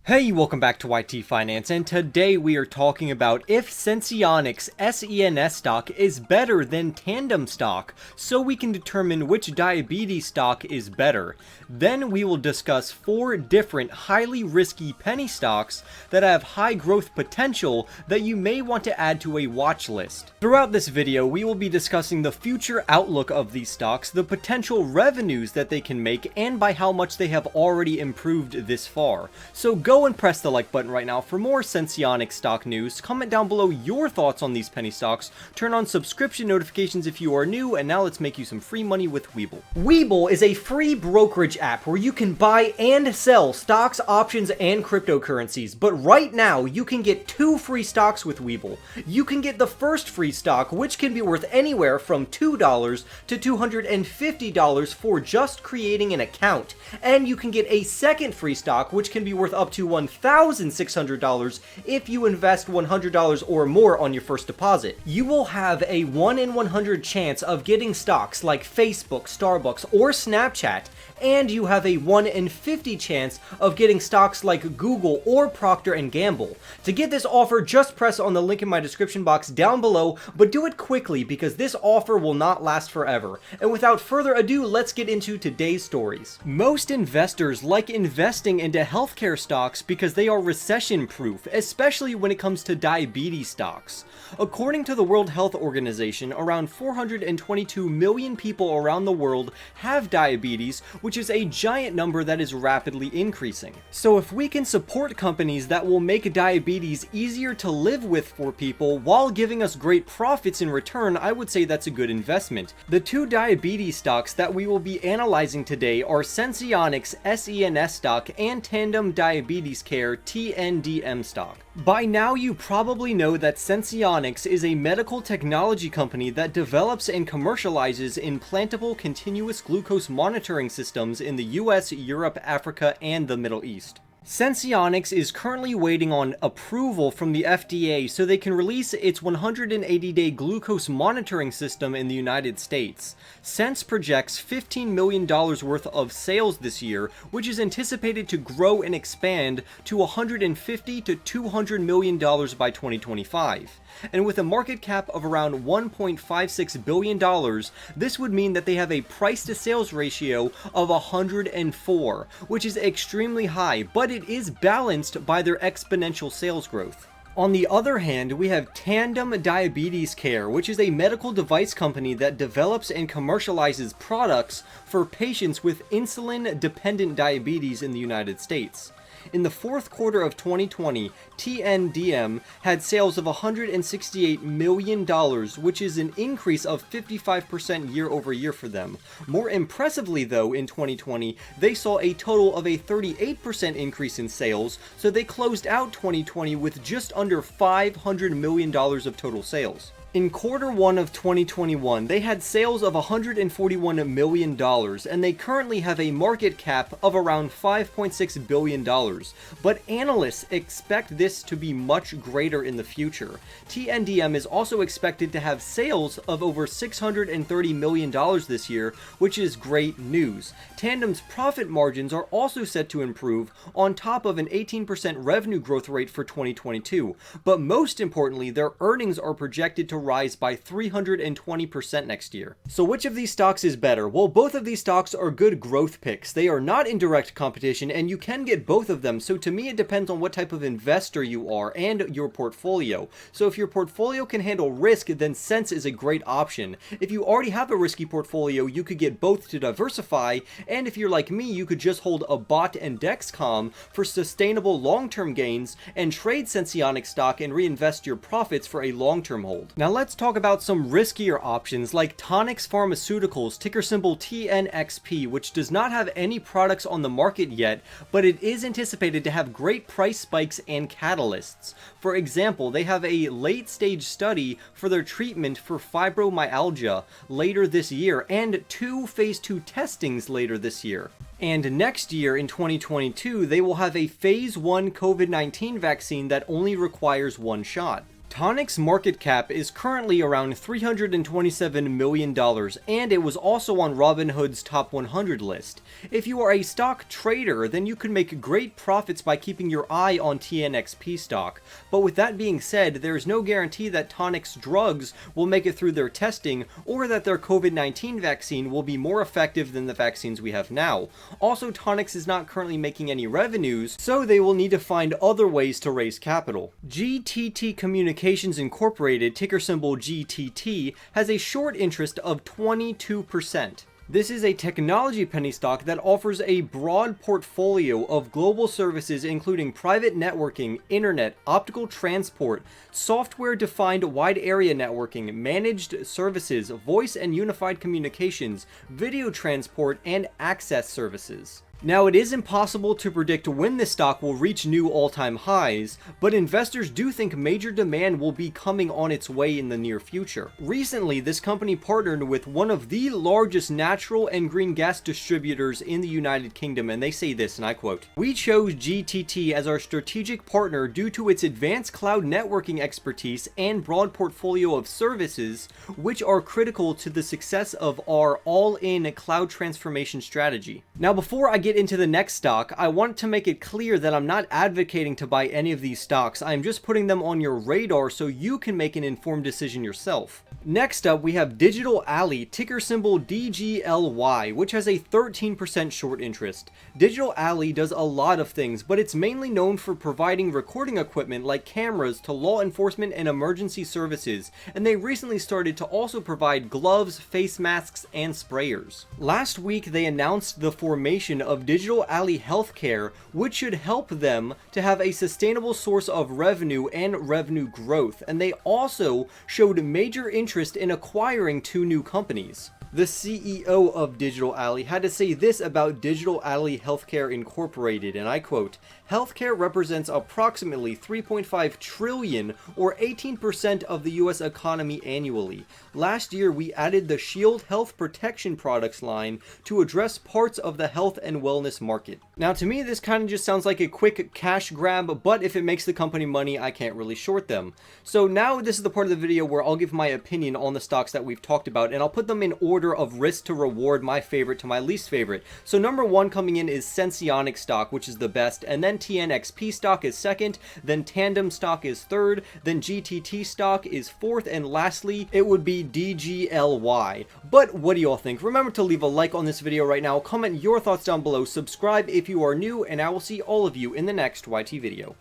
Hey, welcome back to YT Finance, and today we are talking about if Senseonics SENS stock is better than Tandem stock, so we can determine which diabetes stock is better. Then we will discuss 4 different highly risky penny stocks that have high growth potential that you may want to add to a watch list. Throughout this video, we will be discussing the future outlook of these stocks, the potential revenues that they can make, and by how much they have already improved this far. So go and press the like button right now for more Senseonics stock news. Comment down below your thoughts on these penny stocks. Turn on subscription notifications if you are new, and now let's make you some free money with Webull. Webull is a free brokerage app where you can buy and sell stocks, options, and cryptocurrencies. But right now, you can get 2 free stocks with Webull. You can get the first free stock, which can be worth anywhere from $2 to $250 for just creating an account. And you can get a second free stock, which can be worth up to $1,600 if you invest $100 or more on your first deposit. You will have a 1 in 100 chance of getting stocks like Facebook, Starbucks, or Snapchat, and you have a 1 in 50 chance of getting stocks like Google or Procter & Gamble. To get this offer, just press on the link in my description box down below, but do it quickly because this offer will not last forever. And without further ado, let's get into today's stories. Most investors like investing into healthcare stocks because they are recession-proof, especially when it comes to diabetes stocks. According to the World Health Organization, around 422 million people around the world have diabetes, which is a giant number that is rapidly increasing. So if we can support companies that will make diabetes easier to live with for people while giving us great profits in return, I would say that's a good investment. The 2 diabetes stocks that we will be analyzing today are Senseonics SENS stock and Tandem Diabetes Care TNDM stock. By now you probably know that Senseonics is a medical technology company that develops and commercializes implantable continuous glucose monitoring systems in the US, Europe, Africa, and the Middle East. Senseonics is currently waiting on approval from the FDA so they can release its 180-day glucose monitoring system in the United States. Sense projects $15 million worth of sales this year, which is anticipated to grow and expand to $150 to $200 million by 2025. And with a market cap of around $1.56 billion, this would mean that they have a price-to-sales ratio of 104, which is extremely high, but it is balanced by their exponential sales growth. On the other hand, we have Tandem Diabetes Care, which is a medical device company that develops and commercializes products for patients with insulin-dependent diabetes in the United States. In the 4th quarter of 2020, TNDM had sales of $168 million, which is an increase of 55% year over year for them. More impressively though, in 2020, they saw a total of a 38% increase in sales, so they closed out 2020 with just under $500 million of total sales. In quarter 1 of 2021, they had sales of $141 million, and they currently have a market cap of around $5.6 billion, but analysts expect this to be much greater in the future. TNDM is also expected to have sales of over $630 million this year, which is great news. Tandem's profit margins are also set to improve on top of an 18% revenue growth rate for 2022, but most importantly, their earnings are projected to rise by 320% next year. So which of these stocks is better? Well, both of these stocks are good growth picks. They are not in direct competition, and you can get both of them. So to me, it depends on what type of investor you are and your portfolio. So if your portfolio can handle risk, then Sense is a great option. If you already have a risky portfolio, you could get both to diversify, and if you're like me, you could just hold a bot and Dexcom for sustainable long-term gains and trade Senseonics stock and reinvest your profits for a long-term hold. Now let's talk about some riskier options like Tonix Pharmaceuticals, ticker symbol TNXP, which does not have any products on the market yet, but it is anticipated to have great price spikes and catalysts. For example, they have a late-stage study for their treatment for fibromyalgia later this year, and 2 phase 2 testings later this year. And next year, in 2022, they will have a phase 1 COVID-19 vaccine that only requires 1 shot. TNXP's market cap is currently around $327 million, and it was also on Robinhood's top 100 list. If you are a stock trader, then you could make great profits by keeping your eye on TNXP stock. But with that being said, there is no guarantee that TNXP's drugs will make it through their testing, or that their COVID-19 vaccine will be more effective than the vaccines we have now. Also, TNXP is not currently making any revenues, so they will need to find other ways to raise capital. GTT Communications Incorporated, ticker symbol GTT, has a short interest of 22%. This is a technology penny stock that offers a broad portfolio of global services including private networking, internet, optical transport, software-defined wide area networking, managed services, voice and unified communications, video transport, and access services. Now, it is impossible to predict when this stock will reach new all-time highs, but investors do think major demand will be coming on its way in the near future. Recently, this company partnered with one of the largest natural and green gas distributors in the United Kingdom, and they say this, and I quote, "We chose GTT as our strategic partner due to its advanced cloud networking expertise and broad portfolio of services, which are critical to the success of our all-in cloud transformation strategy." Now, before I get into the next stock, I want to make it clear that I'm not advocating to buy any of these stocks. I'm just putting them on your radar so you can make an informed decision yourself. Next up, we have Digital Ally, ticker symbol DGLY, which has a 13% short interest. Digital Ally does a lot of things, but it's mainly known for providing recording equipment like cameras to law enforcement and emergency services, and they recently started to also provide gloves, face masks, and sprayers. Last week, they announced the formation of Digital Ally Healthcare, which should help them to have a sustainable source of revenue and revenue growth, and they also showed major interest in acquiring 2 new companies. The CEO of Digital Ally had to say this about Digital Ally Healthcare Incorporated, and I quote, "Healthcare represents approximately $3.5 trillion or 18% of the US economy annually. Last year, we added the Shield Health Protection products line to address parts of the health and wellness market." Now, to me, this kind of just sounds like a quick cash grab, but if it makes the company money, I can't really short them. So now this is the part of the video where I'll give my opinion on the stocks that we've talked about, and I'll put them in order of risk to reward, my favorite to my least favorite. So number 1 coming in is Senseonics stock, which is the best, and then TNXP stock is second, then Tandem stock is third, then GTT stock is fourth, and lastly, it would be DGLY. But what do you all think? Remember to leave a like on this video right now, comment your thoughts down below, subscribe if you are new, and I will see all of you in the next YT video.